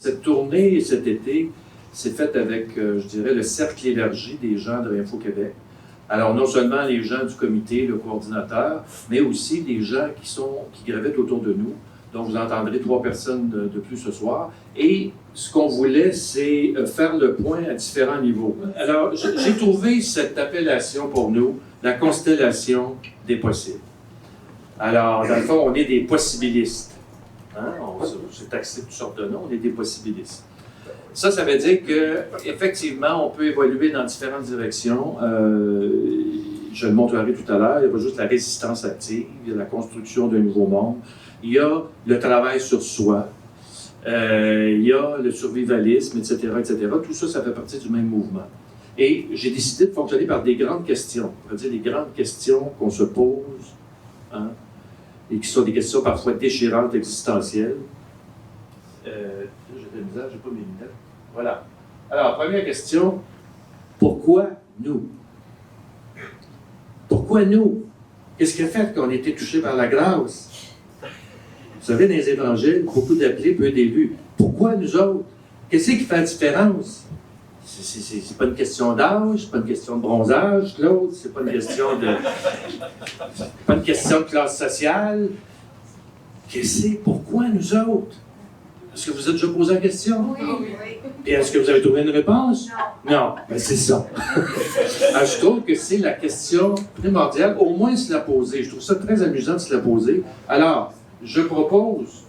Cette tournée cet été s'est faite avec, je dirais, le cercle élargi des gens de Info-Québec. Alors, non seulement les gens du comité, le coordinateur, mais aussi des gens qui gravitent autour de nous. Donc, vous entendrez 3 personnes de plus ce soir. Et ce qu'on voulait, c'est faire le point à différents niveaux. Alors, j'ai trouvé cette appellation pour nous, la constellation des possibles. Alors, dans le fond, on est des possibilistes. Hein? C'est taxé de toutes sortes de noms, on est des possibilistes. Ça veut dire qu'effectivement, on peut évoluer dans différentes directions. Je le montrerai tout à l'heure. Il y a pas juste la résistance active, il y a la construction d'un nouveau monde, il y a le travail sur soi, il y a le survivalisme, etc., etc. Tout ça, ça fait partie du même mouvement. Et j'ai décidé de fonctionner par des grandes questions. On va dire des grandes questions qu'on se pose, hein, et qui sont des questions parfois déchirantes, existentielles. J'ai de la misère, j'ai pas mes lunettes. Voilà. Alors, première question, pourquoi nous? Pourquoi nous? Qu'est-ce qui a fait qu'on a été touchés par la grâce? Vous savez, dans les évangiles, beaucoup d'appelés, peu d'élus. Pourquoi nous autres? Qu'est-ce qui fait la différence? C'est pas une question d'âge, c'est pas une question de bronzage, Claude, c'est pas une question de... c'est pas une question de classe sociale. Pourquoi nous autres? Est-ce que vous êtes déjà posé la question? Oui. Et est-ce que vous avez trouvé une réponse? Non. Ben c'est ça. Alors, je trouve que c'est la question primordiale, au moins se la poser. Je trouve ça très amusant de se la poser. Alors, je propose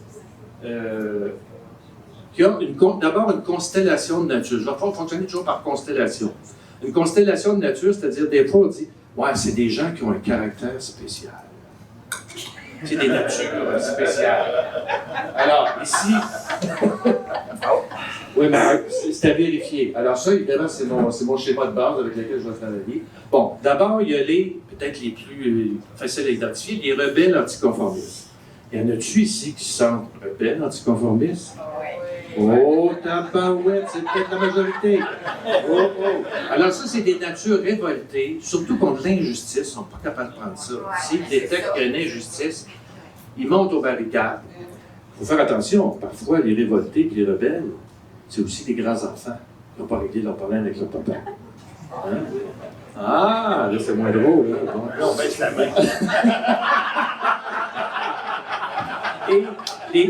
qu'il y a d'abord une constellation de nature. Je vais fonctionner toujours par constellation. Une constellation de nature, c'est-à-dire des fois on dit « Ouais, c'est des gens qui ont un caractère spécial. » C'est des natures spéciales. Alors, ici... oui, mais c'est à vérifier. Alors ça, évidemment, c'est mon schéma de base avec lequel je vais travailler. Bon, d'abord, il y a peut-être les plus faciles à identifier, les rebelles anticonformistes. Y en a-tu ici qui sont rebelles anticonformistes? Oh, tabarouette, c'est peut-être la majorité. Oh. Alors ça, c'est des natures révoltées, surtout contre l'injustice. Ils ne sont pas capables de prendre ça. S'ils détectent qu'il y a une injustice, ils montent aux barricades. Il faut faire attention. Parfois, les révoltés et les rebelles, c'est aussi des grands-enfants qui n'ont pas réglé leur problème avec leur papa. Hein? Ah, là, c'est moins drôle. Là. Non, ben, c'est la main. Et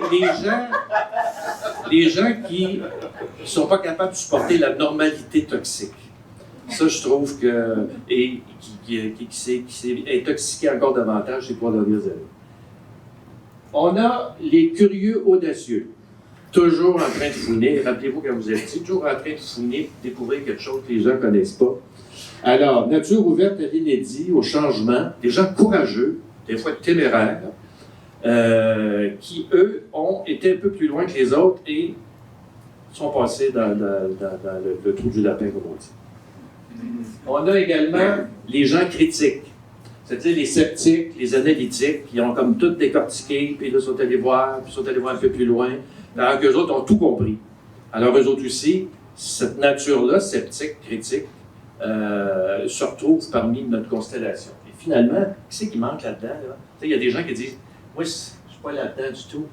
les gens qui ne sont pas capables de supporter la normalité toxique. Ça, je trouve que... Et qui s'est intoxiqué encore davantage ces 3 dernières années. On a les curieux audacieux. Toujours en train de fouiner. Rappelez-vous quand vous êtes petit, toujours en train de fouiner, découvrir quelque chose que les gens ne connaissent pas. Alors, nature ouverte à l'inédit, au changement. Des gens courageux, des fois téméraires, qui, eux, ont été un peu plus loin que les autres et sont passés dans le trou du lapin, comme on dit. On a également les gens critiques, c'est-à-dire les sceptiques, les analytiques, qui ont comme tout décortiqué, puis là, sont allés voir un peu plus loin, alors qu'eux autres ont tout compris. Alors, eux autres aussi, cette nature-là, sceptique, critique, se retrouve parmi notre constellation. Et finalement, qui c'est qui manque là-dedans? Là? Il y a des gens qui disent « Moi, je ne suis pas là-dedans du tout. »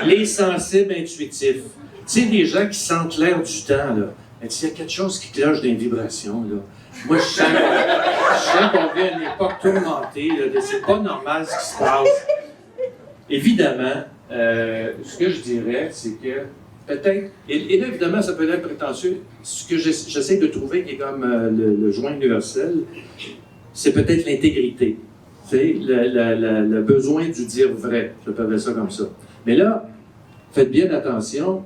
Les sensibles intuitifs. Tu sais, des gens qui sentent l'air du temps, là. Mais s'il y a quelque chose qui cloche dans les vibrations, là, moi, je sens qu'on vit à une époque tourmentée, là, c'est pas normal ce qui se passe. Évidemment, ce que je dirais, c'est que peut-être, et là, évidemment, ça peut être prétentieux, ce que j'essaie de trouver qui est comme le joint universel, c'est peut-être l'intégrité. C'est le besoin du dire vrai, je peux appeler ça comme ça. Mais là, faites bien attention,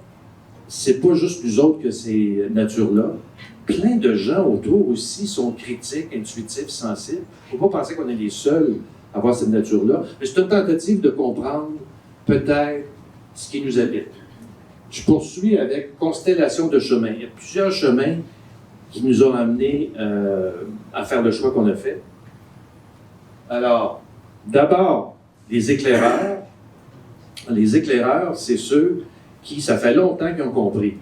c'est pas juste nous autres que ces natures-là. Plein de gens autour aussi sont critiques, intuitifs, sensibles. Il ne faut pas penser qu'on est les seuls à avoir cette nature-là. Mais c'est une tentative de comprendre peut-être ce qui nous habite. Je poursuis avec constellation de chemins. Il y a plusieurs chemins qui nous ont amenés à faire le choix qu'on a fait. Alors, d'abord, les éclaireurs. Les éclaireurs, c'est ceux qui, ça fait longtemps qu'ils ont compris.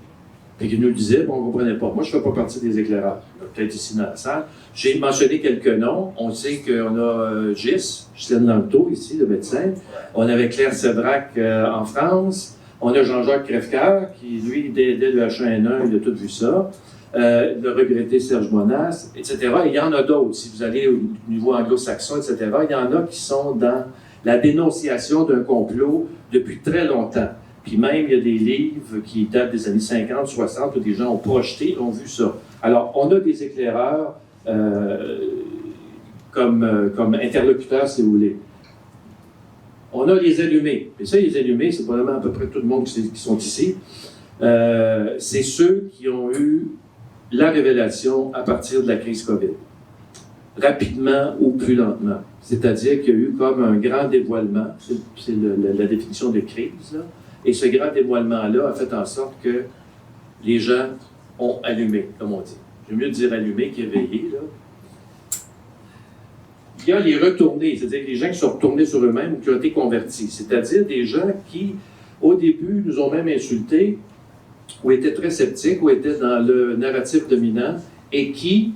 Et qui nous le disaient, bon, on ne comprenait pas. Moi, je ne fais pas partie des éclaireurs. Peut-être ici dans la salle. J'ai mentionné quelques noms. On sait qu'on a Ghislaine Lanto, ici, le médecin. On avait Claire Sévrac en France. On a Jean-Jacques Crèvecoeur, qui, lui, dès le H1N1, il a tout vu ça. Le regretté Serge Bonas, etc. Et il y en a d'autres. Si vous allez au niveau anglo-saxon, etc., il y en a qui sont dans la dénonciation d'un complot depuis très longtemps. Puis même, il y a des livres qui datent des années 50, 60, où des gens ont projeté, ont vu ça. Alors, on a des éclaireurs comme interlocuteurs, si vous voulez. On a les allumés. Et ça, les allumés, c'est probablement à peu près tout le monde qui sont ici. C'est ceux qui ont eu la révélation à partir de la crise COVID. Rapidement ou plus lentement. C'est-à-dire qu'il y a eu comme un grand dévoilement. C'est la définition de crise, là. Et ce grand dévoilement-là a fait en sorte que les gens ont allumé, comme on dit. J'aime mieux dire allumé qu'éveillé, là. Il y a les retournés, c'est-à-dire les gens qui sont retournés sur eux-mêmes ou qui ont été convertis. C'est-à-dire des gens qui, au début, nous ont même insultés, ou étaient très sceptiques, ou étaient dans le narratif dominant, et qui,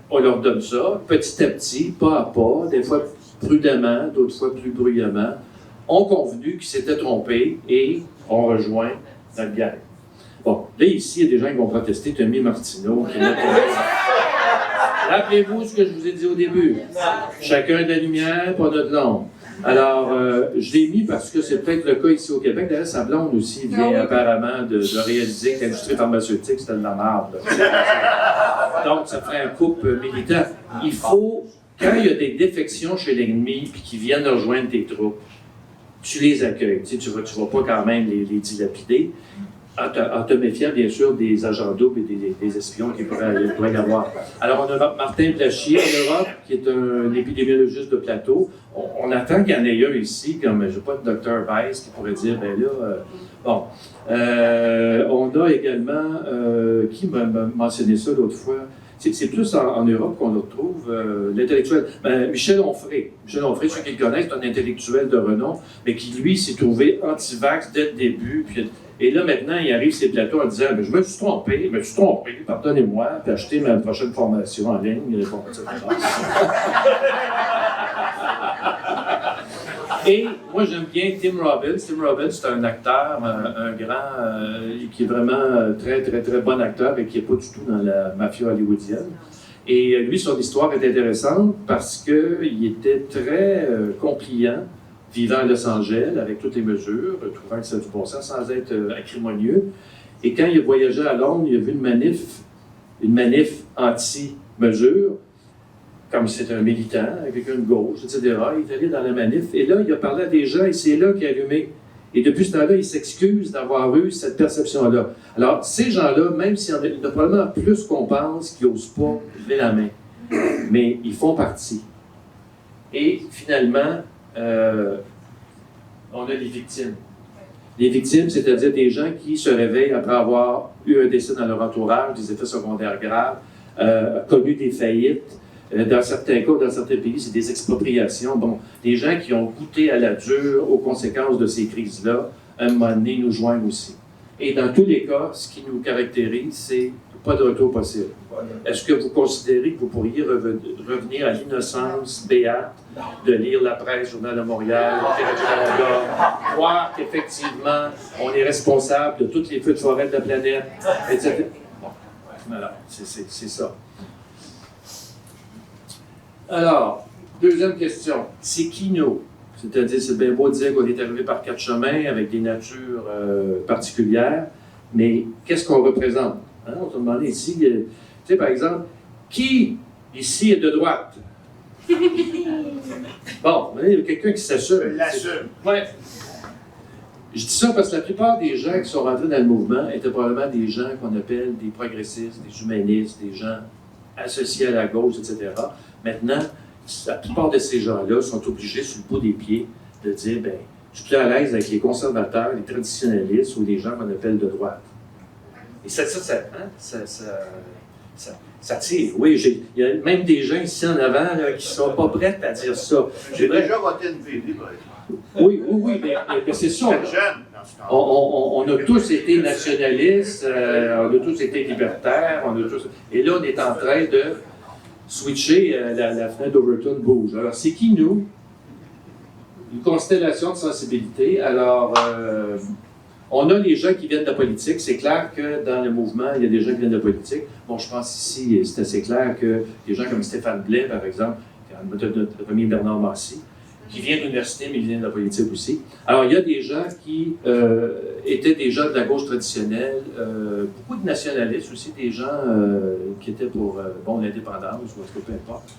on leur donne ça, petit à petit, pas à pas, des fois prudemment, d'autres fois plus bruyamment, ont convenu qu'ils s'étaient trompés et ont rejoint notre gang. Bon, là, ici, il y a des gens qui vont protester, Tommy Martineau, qui rappelez-vous ce que je vous ai dit au début. Chacun de la lumière, pas notre l'ombre. Alors, je l'ai mis parce que c'est peut-être le cas ici au Québec. D'ailleurs, sa blonde aussi vient apparemment de réaliser que l'industrie pharmaceutique, c'était de la merde. Donc, ça ferait un couple militant. Il faut, quand il y a des défections chez l'ennemi puis qu'ils viennent rejoindre tes troupes, tu les accueilles. Tu sais, tu vas pas quand même les dilapider. En te méfiant, bien sûr, des agents doubles et des espions qu'il pourrait y avoir. Alors, on a Martin Blachier en Europe, qui est un épidémiologiste de plateau. On attend qu'il y en ait un ici, comme, je ne sais pas, le docteur Weiss, qui pourrait dire, ben là, bon. On a également, qui m'a mentionné ça l'autre fois? C'est plus en Europe qu'on le retrouve, l'intellectuel. Michel Onfray. Michel Onfray, ceux qui le connaissent, c'est un intellectuel de renom, mais qui, lui, s'est trouvé anti-vax dès le début. Puis, et là, maintenant, il arrive sur ces plateaux en disant « Je me suis trompé, pardonnez-moi, puis acheter ma prochaine formation en ligne. » Et moi, j'aime bien Tim Robbins. Tim Robbins, c'est un acteur, un grand, qui est vraiment très, très, très bon acteur et qui n'est pas du tout dans la mafia hollywoodienne. Et lui, son histoire est intéressante parce qu'il était très compliant, vivant à Los Angeles avec toutes les mesures, trouvant que ça a du bon sens sans être acrimonieux. Et quand il a voyagé à Londres, il a vu une manif anti-mesure, comme c'est un militant, quelqu'un de gauche, etc. Il est allé dans la manif, et là, il a parlé à des gens, et c'est là qu'il a allumé. Et depuis ce temps-là, il s'excuse d'avoir eu cette perception-là. Alors, ces gens-là, même s'il y en a probablement plus qu'on pense, qui n'osent pas lever la main, mais ils font partie. Et finalement, on a les victimes. Les victimes, c'est-à-dire des gens qui se réveillent après avoir eu un décès dans leur entourage, des effets secondaires graves, connu des faillites. Dans certains cas, dans certains pays, c'est des expropriations. Bon, des gens qui ont goûté à la dure aux conséquences de ces crises-là, à un moment donné, nous joignent aussi. Et dans tous les cas, ce qui nous caractérise, c'est pas de retour possible. Est-ce que vous considérez que vous pourriez revenir à l'innocence béate de lire la presse, Journal de Montréal, Radio-Canada, croire qu'effectivement, on est responsable de tous les feux de forêt de la planète, etc. Bon, voilà, c'est ça. Alors, deuxième question. C'est qui nous? C'est-à-dire, c'est bien beau de dire qu'on est arrivé par quatre chemins avec des natures particulières, mais qu'est-ce qu'on représente? Hein? On se demandait ici, tu sais, par exemple, qui ici est de droite? Bon, il y a quelqu'un qui s'assume. L'assume. Ouais. Je dis ça parce que la plupart des gens qui sont rentrés dans le mouvement étaient probablement des gens qu'on appelle des progressistes, des humanistes, des gens associés à la gauche, etc. Maintenant, la plupart de ces gens-là sont obligés, sur le bout des pieds, de dire, ben, je suis plus à l'aise avec les conservateurs, les traditionnalistes ou les gens qu'on appelle de droite. Et ça tire. Oui, il y a même des gens ici en avant là, qui ne sont pas prêts à dire ça. J'ai déjà voté une VD, par exemple. Oui, mais c'est ça. On a tous été nationalistes, on a tous été libertaires, et là, on est en train de switcher, la fenêtre d'Overton bouge. Alors, c'est qui nous? une constellation de sensibilités. Alors, on a les gens qui viennent de la politique. C'est clair que dans le mouvement, il y a des gens qui viennent de la politique. Bon, je pense ici, c'est assez clair que des gens comme Stéphane Blais, par exemple, notre ami Bernard Massy, qui vient de l'université, mais il vient de la politique aussi. Alors, il y a des gens qui étaient des gens de la gauche traditionnelle, beaucoup de nationalistes aussi, des gens qui étaient pour l'indépendance, ou en tout cas, peu importe.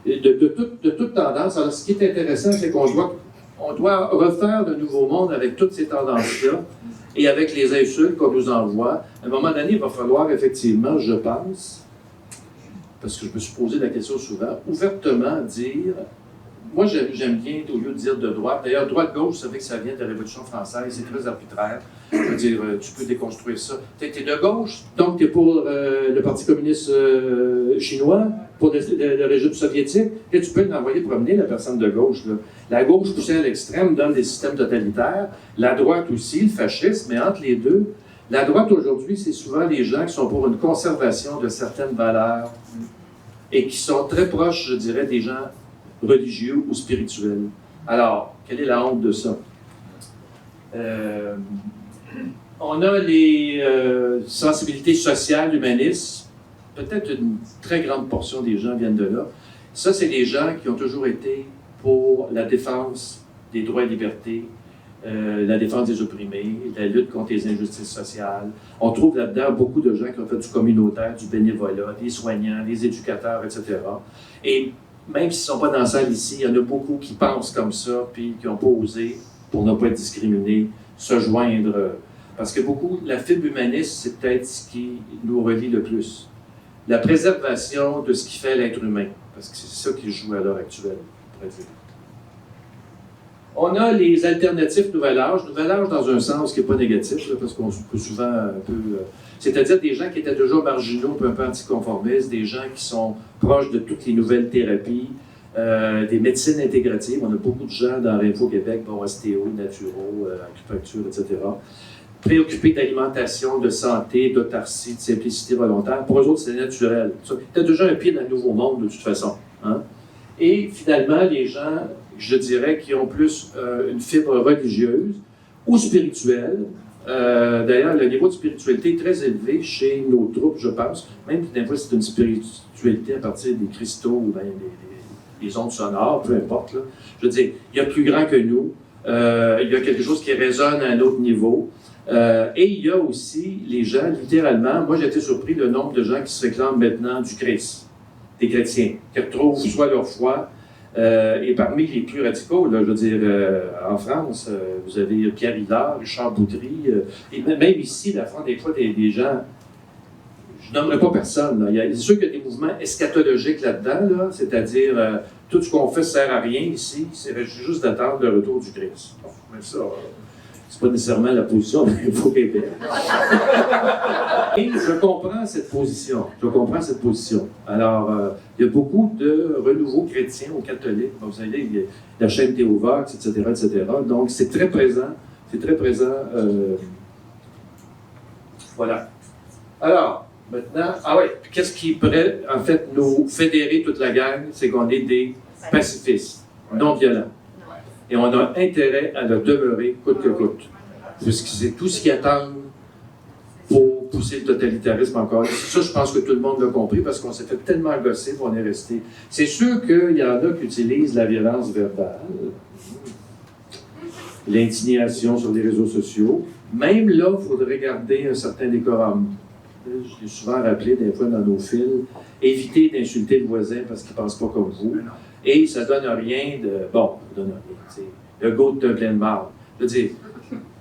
De toute tendance. Alors, ce qui est intéressant, c'est qu'on doit refaire le nouveau monde avec toutes ces tendances-là et avec les insultes qu'on nous envoie. À un moment donné, il va falloir effectivement, je pense, parce que je me suis posé la question souvent, ouvertement dire, moi j'aime bien, au lieu de dire de droite, d'ailleurs droite-gauche, vous savez que ça vient de la Révolution française, c'est très arbitraire. Je veux dire, tu peux déconstruire ça. Tu es de gauche, donc tu es pour le Parti communiste chinois, pour le régime soviétique, et tu peux l'envoyer promener la personne de gauche. Là. La gauche poussée à l'extrême donne des systèmes totalitaires, la droite aussi, le fascisme, mais entre les deux, la droite aujourd'hui, c'est souvent les gens qui sont pour une conservation de certaines valeurs et qui sont très proches, je dirais, des gens religieux ou spirituels. Alors, quelle est la honte de ça? On a les sensibilités sociales, humanistes. Peut-être une très grande portion des gens viennent de là. Ça, c'est des gens qui ont toujours été pour la défense des droits et libertés, la défense des opprimés, la lutte contre les injustices sociales. On trouve là-dedans beaucoup de gens qui ont fait du communautaire, du bénévolat, des soignants, des éducateurs, etc. Et même s'ils ne sont pas dans la salle ici, il y en a beaucoup qui pensent comme ça, puis qui n'ont pas osé, pour ne pas être discriminés, se joindre. Parce que beaucoup, la fibre humaniste, c'est peut-être ce qui nous relie le plus. La préservation de ce qui fait l'être humain, parce que c'est ça qui joue à l'heure actuelle, on pourrait dire. On a les alternatifs Nouvel Âge. Nouvel Âge dans un sens qui n'est pas négatif, là, parce qu'on peut souvent un peu... c'est-à-dire des gens qui étaient déjà marginaux, un peu anticonformistes, des gens qui sont proches de toutes les nouvelles thérapies, des médecines intégratives. On a beaucoup de gens dans Réinfo Québec, bon, ostéo, naturo, acupuncture, etc., préoccupés d'alimentation, de santé, d'autarcie, de simplicité volontaire. Pour eux autres, c'est naturel. Tu as déjà un pied dans le nouveau monde, de toute façon. Hein? Et finalement, les gens, je dirais, qui ont plus une fibre religieuse ou spirituelle. D'ailleurs, le niveau de spiritualité est très élevé chez nos troupes, je pense. Même des fois, c'est une spiritualité à partir des cristaux ou des ondes sonores, peu importe. Là. Je veux dire, il y a plus grand que nous. Il y a quelque chose qui résonne à un autre niveau. Et il y a aussi les gens, littéralement, moi j'ai été surpris le nombre de gens qui se réclament maintenant du Christ, des chrétiens, qui retrouvent soit leur foi, et parmi les plus radicaux, là, je veux dire, en France, vous avez Pierre Hillard, Richard Boudry, et même ici, la France, des fois, des gens, je nommerai pas personne, c'est sûr qu'il y a des mouvements eschatologiques là-dedans, là, c'est-à-dire, tout ce qu'on fait ne sert à rien ici, c'est juste d'attendre le retour du Christ. Bon, mais ça... c'est pas nécessairement la position de l'Info Québec. Et je comprends cette position. Alors, il y a beaucoup de renouveaux chrétiens ou catholiques. Vous savez, il y a la chaîne Théovox, etc., etc. Donc, c'est très présent. Voilà. Alors, maintenant, qu'est-ce qui pourrait, en fait, nous fédérer toute la gang? C'est qu'on est des pacifistes, non violents. Et on a intérêt à le demeurer coûte que coûte. Puisque c'est tout ce qui attend pour pousser le totalitarisme encore. Ça, je pense que tout le monde l'a compris parce qu'on s'est fait tellement gosser qu'on est resté. C'est sûr qu'il y en a qui utilisent la violence verbale, l'indignation sur les réseaux sociaux. Même là, il faudrait garder un certain décorum. Je l'ai souvent rappelé des fois dans nos fils. Évitez d'insulter le voisin parce qu'il ne pense pas comme vous. Et ça ne donne rien de... Bon, ça donne rien. Le goût de plein de marde. Je veux dire,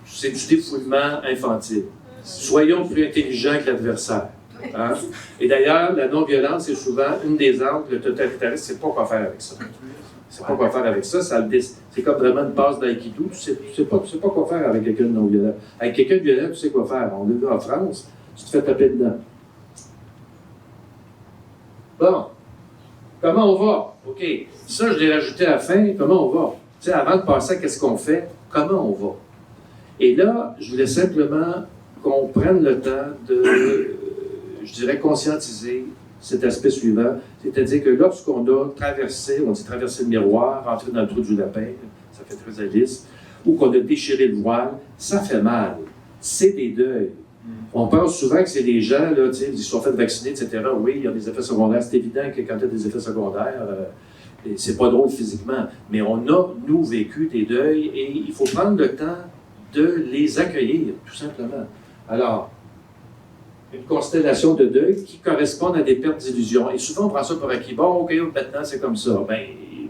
c'est du défoulement infantile. Soyons plus intelligents que l'adversaire. Hein? Et d'ailleurs, la non-violence est souvent une des armes. Le totalitarisme, c'est pas quoi faire avec ça. C'est comme vraiment une base d'aïkido. Tu sais pas quoi faire avec quelqu'un de non-violent. Avec quelqu'un de violent, tu sais quoi faire. On est vu en France, tu te fais taper dedans. Bon. Comment on va? OK. Ça, je l'ai rajouté à la fin. Comment on va? Tu sais, avant de passer à qu'est-ce qu'on fait, comment on va? Et là, je voulais simplement qu'on prenne le temps de, je dirais, conscientiser cet aspect suivant, c'est-à-dire que lorsqu'on a traversé, on dit traverser le miroir, rentrer dans le trou du lapin, ça fait très Alice, ou qu'on a déchiré le voile, ça fait mal. C'est des deuils. On pense souvent que c'est des gens, là, ils sont fait vacciner, etc. Oui, il y a des effets secondaires. C'est évident que quand il y a des effets secondaires, c'est pas drôle physiquement. Mais on a, nous, vécu des deuils et il faut prendre le temps de les accueillir, tout simplement. Alors, une constellation de deuil qui correspondent à des pertes d'illusions. Et souvent, on prend ça pour acquis. Bon, OK, maintenant, c'est comme ça. Bien,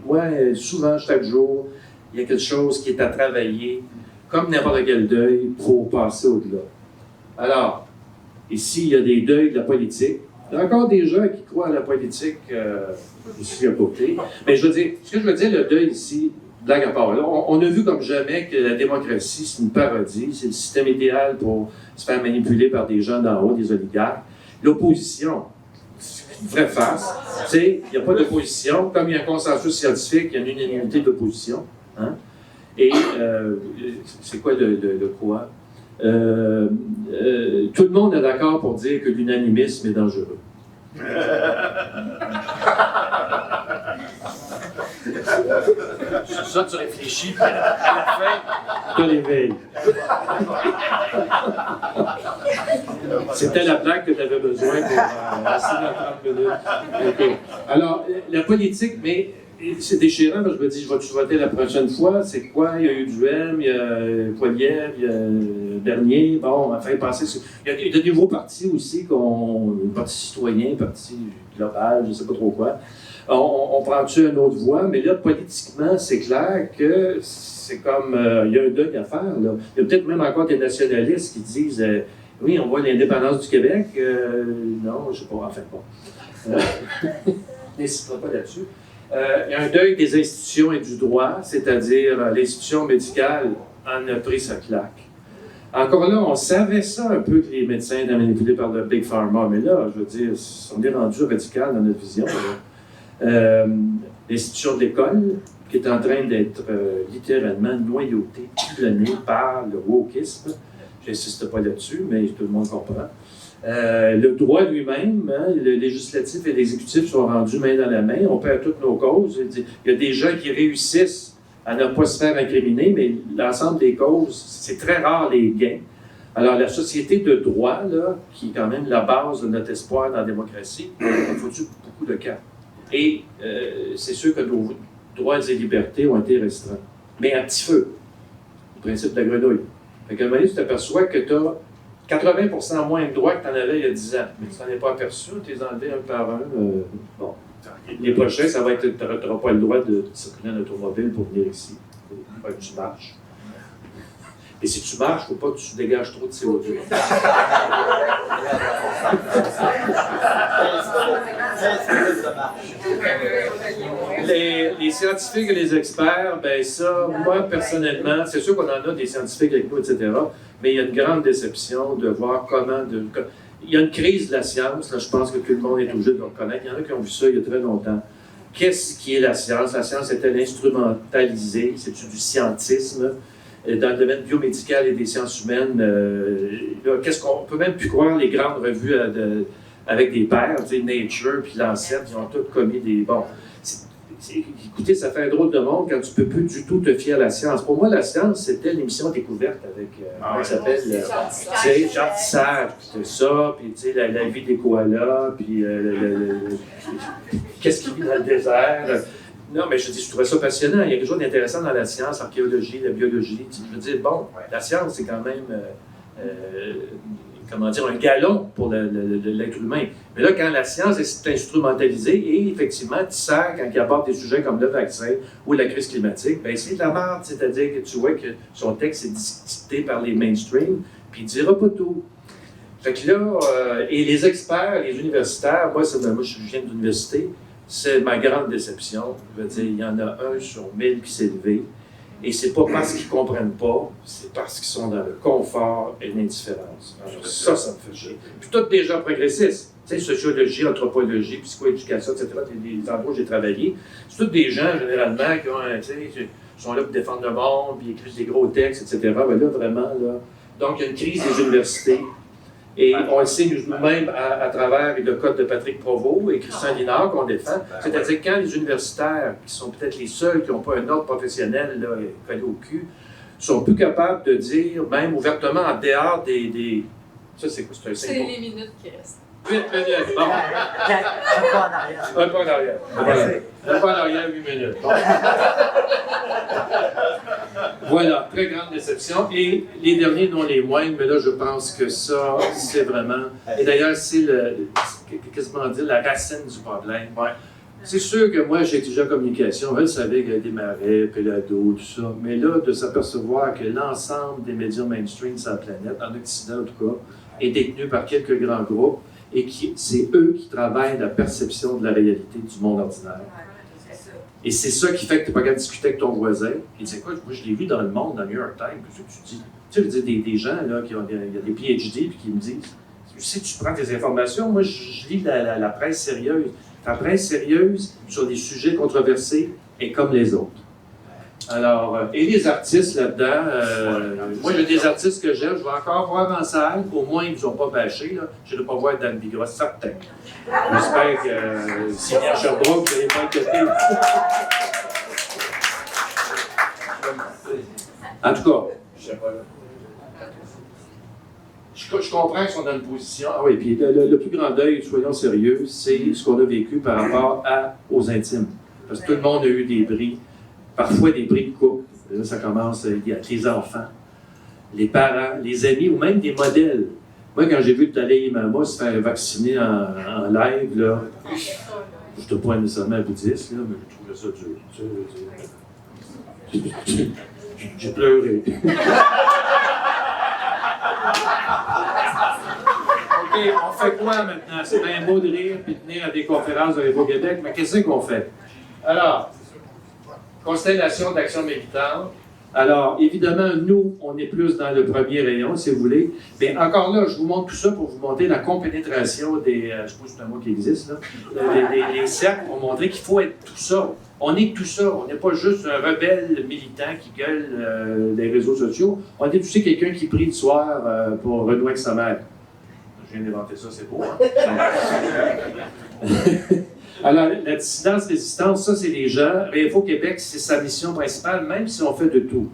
moi, souvent, chaque jour, il y a quelque chose qui est à travailler, comme n'importe quel deuil, pour passer au-delà. Alors, ici, il y a des deuils de la politique. Il y a encore des gens qui croient à la politique ici à côté. Mais je veux dire, ce que je veux dire, le deuil ici, blague à part, là, on a vu comme jamais que la démocratie, c'est une parodie, c'est le système idéal pour se faire manipuler par des gens d'en haut, des oligarques. L'opposition, c'est une vraie farce. Tu sais, il n'y a pas d'opposition. Comme il y a un consensus scientifique, il y a une unanimité d'opposition. Hein? Et c'est quoi de quoi? Tout le monde est d'accord pour dire que l'unanimisme est dangereux. Sur ça, tu réfléchis, puis à la fin, tu l'éveilles. C'était la plaque que tu avais besoin pour rester dans 30 minutes. Okay. Alors, la politique, mais c'est déchirant, parce que je me dis, je vais-tu voter la prochaine fois? C'est quoi? Il y a eu Duhem, il y a Poilievre, il y a Bernier. Bon, enfin, il y a des nouveaux partis aussi, parti citoyen, parti global, je ne sais pas trop quoi. On prend-tu une autre voie? Mais là, politiquement, c'est clair que c'est comme, il y a un deuil à faire, là. Il y a peut-être même encore des nationalistes qui disent, oui, on voit l'indépendance du Québec. Non, je ne sais pas, en fait, bon. N'hésitera pas là-dessus. Il y a un deuil des institutions et du droit, c'est-à-dire l'institution médicale en a pris sa claque. Encore là, on savait ça un peu que les médecins étaient manipulés par le Big Pharma, mais là, je veux dire, on est rendu radical dans notre vision. L'institution de l'école, qui est en train d'être littéralement noyautée, pilonnée par le wokisme. J'insiste pas là-dessus, mais tout le monde comprend. Le droit lui-même, hein, le législatif et l'exécutif sont rendus main dans la main, on perd toutes nos causes. Il y a des gens qui réussissent à ne pas se faire incriminer, mais l'ensemble des causes, c'est très rare les gains. Alors la société de droit, là, qui est quand même la base de notre espoir dans la démocratie, il a foutu beaucoup de cas. Et c'est sûr que nos droits et libertés ont été restreints. Mais à petit feu, le principe de la grenouille. Fait qu'à un moment donné, tu t'aperçois que tu as 80% moins de droits que tu en avais il y a 10 ans. Mais tu t'en es pas aperçu, tu les as enlevés un par un. Bon. Les prochains, ça va être, tu n'auras pas le droit de circuler en automobile pour venir ici. Il faut que tu marches. Et si tu marches, il ne faut pas que tu dégages trop de CO2. Les scientifiques et les experts, ben ça, moi personnellement, c'est sûr qu'on en a des scientifiques avec nous, etc., mais il y a une grande déception de voir comment... Il y a une crise de la science, là, je pense que tout le monde est obligé de le reconnaître. Il y en a qui ont vu ça il y a très longtemps. Qu'est-ce qui est la science? La science est-elle instrumentalisée? C'est-tu du scientisme? Dans le domaine biomédical et des sciences humaines, qu'est-ce qu'on peut même plus croire les grandes revues avec des pairs, tu sais, Nature puis Lancet, ils ont tous commis des... Bon, écoutez, ça fait un drôle de monde quand tu peux plus du tout te fier à la science. Pour moi, la science, c'était l'émission découverte avec, comment ça s'appelle? Tu sais, Jean Tissage, puis tout ça, puis tu sais, la vie des koalas, puis qu'est-ce qui vit dans le désert. Non, mais je trouvais ça passionnant. Il y a quelque chose d'intéressant dans la science, l'archéologie, la biologie. Je veux dire, bon, la science, c'est quand même, comment dire, un galon pour l'être humain. Mais là, quand la science est instrumentalisée, et effectivement, Tissard, quand il aborde des sujets comme le vaccin ou la crise climatique, bien, c'est de la merde, c'est-à-dire que tu vois que son texte est dicté par les mainstream, puis il ne dira pas tout. Fait que là, et les experts, les universitaires, moi je viens de l'université, c'est ma grande déception. Je veux dire, il y en a 1 sur 1000 qui s'est levé. Et c'est pas parce qu'ils ne comprennent pas, c'est parce qu'ils sont dans le confort et l'indifférence. Alors ça me fait chier. Puis tous des gens progressistes. Tu sais, sociologie, anthropologie, psychoéducation, etc., les endroits où j'ai travaillé. C'est tous des gens, généralement, qui ont, tu sais, sont là pour défendre le monde, puis écrivent des gros textes, etc. Ben là, vraiment, là. Donc, il y a une crise des universités. Et on le sait nous-mêmes à travers le code de Patrick Provost et Christian Linard qu'on défend. C'est-à-dire quand les universitaires, qui sont peut-être les seuls qui n'ont pas un ordre professionnel là, collé au cul, sont plus capables de dire, même ouvertement, en dehors des... Ça, c'est quoi? C'est un C'est symbole. les minutes qui restent. 8 minutes, bon. Un pas en arrière. Un pas en arrière. Voilà. Un pas en arrière, 8 minutes. Bon. Voilà, très grande déception. Et les derniers, non les moindres, mais là, je pense que ça, c'est vraiment... Et d'ailleurs, c'est quasiment dire la racine du problème. Ouais. C'est sûr que moi, j'ai étudié en communication, je savais qu'il y a des marais, Pelado, tout ça, mais là, de s'apercevoir que l'ensemble des médias mainstream sur la planète, en Occident en tout cas, est détenu par quelques grands groupes, et c'est eux qui travaillent la perception de la réalité du monde ordinaire. Et c'est ça qui fait que tu n'es pas capable de discuter avec ton voisin. Il dit, écoute, moi je l'ai vu dans le Monde, dans le New York Times, que tu dis. Tu sais, je veux dire, des gens là, il y a des PhD puis qui me disent, tu sais, tu prends tes informations, moi je lis la presse sérieuse. La presse sérieuse sur des sujets controversés est comme les autres. Alors, et les artistes là-dedans, moi j'ai des artistes que j'aime, je vais encore voir en salle, au moins ils ne ont pas bâché, là. Je ne vais pas voir Dan Bigra, certain. J'espère que si bien Sherbrooke, vous n'allez pas inquiéter. En tout cas, je comprends qu'ils sont dans une position. Ah oui, puis le plus grand deuil, soyons sérieux, c'est ce qu'on a vécu par rapport aux intimes. Parce que tout le monde a eu des bris. Parfois des prix de couple. Là, ça commence avec les enfants, les parents, les amis ou même des modèles. Moi, quand j'ai vu Dalai Lama se faire vacciner en live, là, je n'étais pas nécessairement bouddhiste, là, mais je trouvais ça dur. J'ai pleuré. OK, on fait quoi maintenant? C'est bien beau de rire et de venir à des conférences de l'Évo-Québec, mais qu'est-ce qu'on fait? Alors, constellation d'action militante. Alors, évidemment, nous, on est plus dans le premier rayon, si vous voulez. Mais encore là, je vous montre tout ça pour vous montrer la compénétration des... je sais pas si c'est un mot qui existe, là. Les cercles pour montrer qu'il faut être tout ça. On est tout ça. On n'est pas juste un rebelle militant qui gueule les réseaux sociaux. On est aussi quelqu'un qui prie le soir pour renouer avec sa mère. Je viens d'inventer ça, c'est beau, hein? Alors, la dissidence-résistance, ça, c'est les gens. Réinfo Québec, c'est sa mission principale, même si on fait de tout.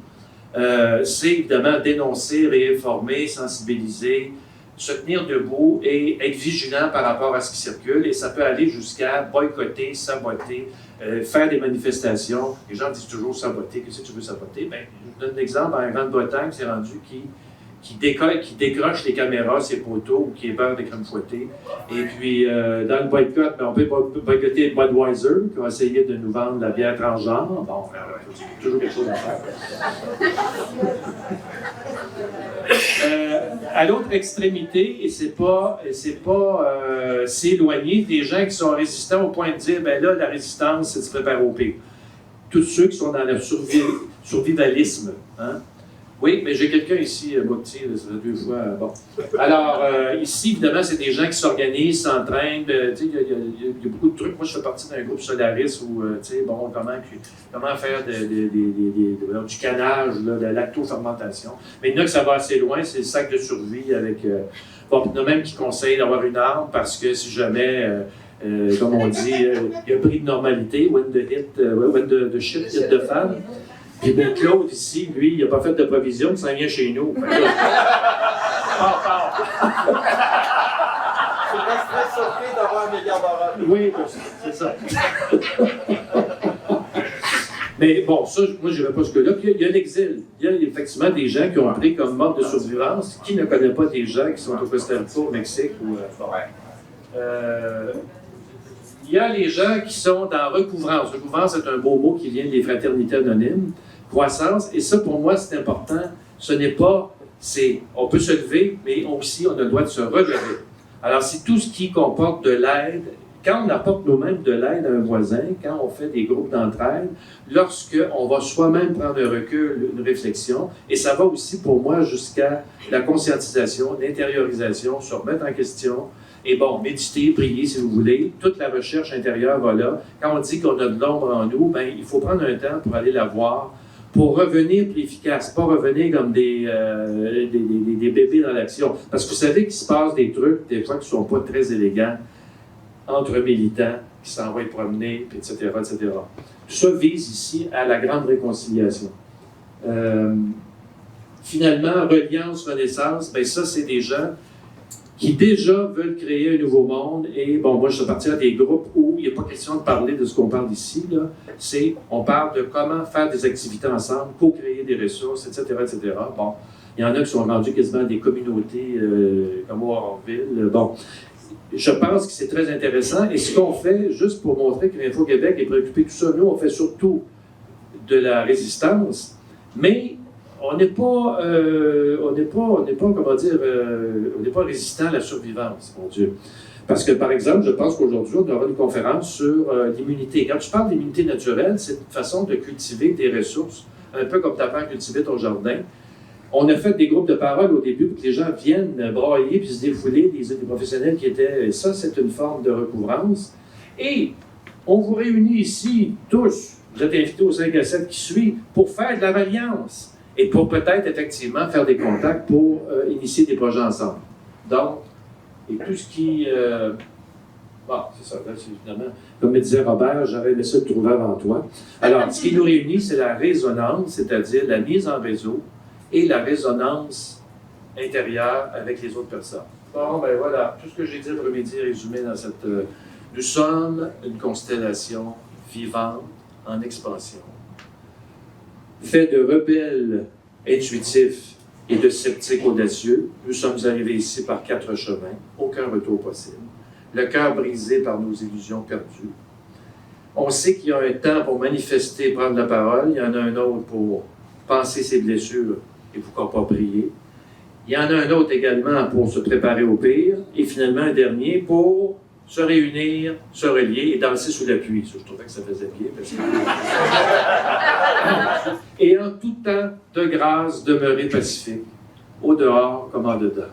C'est évidemment dénoncer, réinformer, sensibiliser, se tenir debout et être vigilant par rapport à ce qui circule. Et ça peut aller jusqu'à boycotter, saboter, faire des manifestations. Les gens disent toujours saboter. Qu'est-ce que tu veux saboter? Bien, je vous donne un exemple. En Grande-Bretagne, c'est rendu qui décroche les caméras, ses poteaux, ou qui ébèrent des crèmes fouettées. Et puis, dans le boycott, on peut boycotter Budweiser, qui a essayé de nous vendre la bière transgenre. Bon, c'est toujours quelque chose à faire. À l'autre extrémité, et c'est pas s'éloigner des gens qui sont résistants au point de dire, ben là, la résistance, c'est de se préparer au pire. Tous ceux qui sont dans le survivalisme, hein? Oui, mais j'ai quelqu'un ici, Mokti, ça fait 2 fois. Bon. Alors, ici, évidemment, c'est des gens qui s'organisent, s'entraînent. Il y a beaucoup de trucs. Moi, je fais partie d'un groupe Solaris où, bon, comment faire du canage, là, de la lactofermentation. Mais il y en a que ça va assez loin, c'est le sac de survie avec. Bon, il y en a même qui conseillent d'avoir une arme parce que si jamais. Comme on dit, il y a un prix de normalité, when the shit hit the fan. Et bien, Claude, ici, lui, il n'a pas fait de provision, il s'en vient chez nous. C'est pas très surpris d'avoir un milliard d'euros. Oui, c'est ça. Mais bon, ça, moi, je ne vais pas jusque-là. Puis il y a l'exil. Il y a effectivement des gens qui ont appris comme mode de survivance. Qui ne connaît pas des gens qui sont au Costa Rica, au Mexique ou... il y a les gens qui sont dans recouvrance. Recouvrance, c'est un beau mot qui vient des fraternités anonymes. Croissance, et ça, pour moi, c'est important. Ce n'est pas... on peut se lever, mais aussi, on a le droit de se relever. Alors, c'est tout ce qui comporte de l'aide. Quand on apporte nous-mêmes de l'aide à un voisin, quand on fait des groupes d'entraide, lorsqu'on va soi-même prendre un recul, une réflexion, et ça va aussi, pour moi, jusqu'à la conscientisation, l'intériorisation, se remettre en question, et bon, méditer, prier si vous voulez, toute la recherche intérieure va là. Quand on dit qu'on a de l'ombre en nous, bien, il faut prendre un temps pour aller la voir, pour revenir plus efficace, pas revenir comme des bébés dans l'action. Parce que vous savez qu'il se passe des trucs, des fois, qui ne sont pas très élégants entre militants qui s'envoient promener, etc., etc. Tout ça vise ici à la grande réconciliation. Finalement, Reliance, Renaissance, bien ça, c'est des gens qui déjà veulent créer un nouveau monde. Et bon, moi, je fais partie des groupes où il n'y a pas question de parler de ce qu'on parle ici. On parle de comment faire des activités ensemble, co-créer des ressources, etc., etc. Bon, il y en a qui sont rendus quasiment des communautés comme Orville. Bon, je pense que c'est très intéressant. Et ce qu'on fait, juste pour montrer que l'Info-Québec est préoccupé de tout ça, nous, on fait surtout de la résistance, mais on n'est pas, comment dire, on n'est pas résistant à la survivance, mon Dieu. Parce que, par exemple, je pense qu'aujourd'hui, on aura une conférence sur l'immunité. Quand je parle d'immunité naturelle, c'est une façon de cultiver des ressources, un peu comme tu apprends à cultiver ton jardin. On a fait des groupes de parole au début pour que les gens viennent brailler puis se défouler, des professionnels qui étaient... Ça, c'est une forme de recouvrance. Et on vous réunit ici, tous, vous êtes invités au 5 à 7 qui suit, pour faire de la reliance et pour peut-être, effectivement, faire des contacts pour initier des projets ensemble. Donc, et tout ce qui... Bon, c'est ça, là, c'est évidemment, comme me disait Robert, j'aurais aimé ça le trouver avant toi. Alors, ce qui nous réunit, c'est la résonance, c'est-à-dire la mise en réseau, et la résonance intérieure avec les autres personnes. Bon, ben voilà, tout ce que j'ai dit après-midi est résumé dans cette... nous sommes une constellation vivante en expansion. Fait de rebelles intuitifs et de sceptiques audacieux, nous sommes arrivés ici par 4 chemins, aucun retour possible. Le cœur brisé par nos illusions perdues. On sait qu'il y a un temps pour manifester, prendre la parole, il y en a un autre pour penser ses blessures et pourquoi pas prier. Il y en a un autre également pour se préparer au pire, et finalement un dernier pour se réunir, se relier et danser sous la pluie. Ça, je trouvais que ça faisait bien. Parce que... et en tout temps de grâce, demeurer pacifique, au dehors comme en dedans.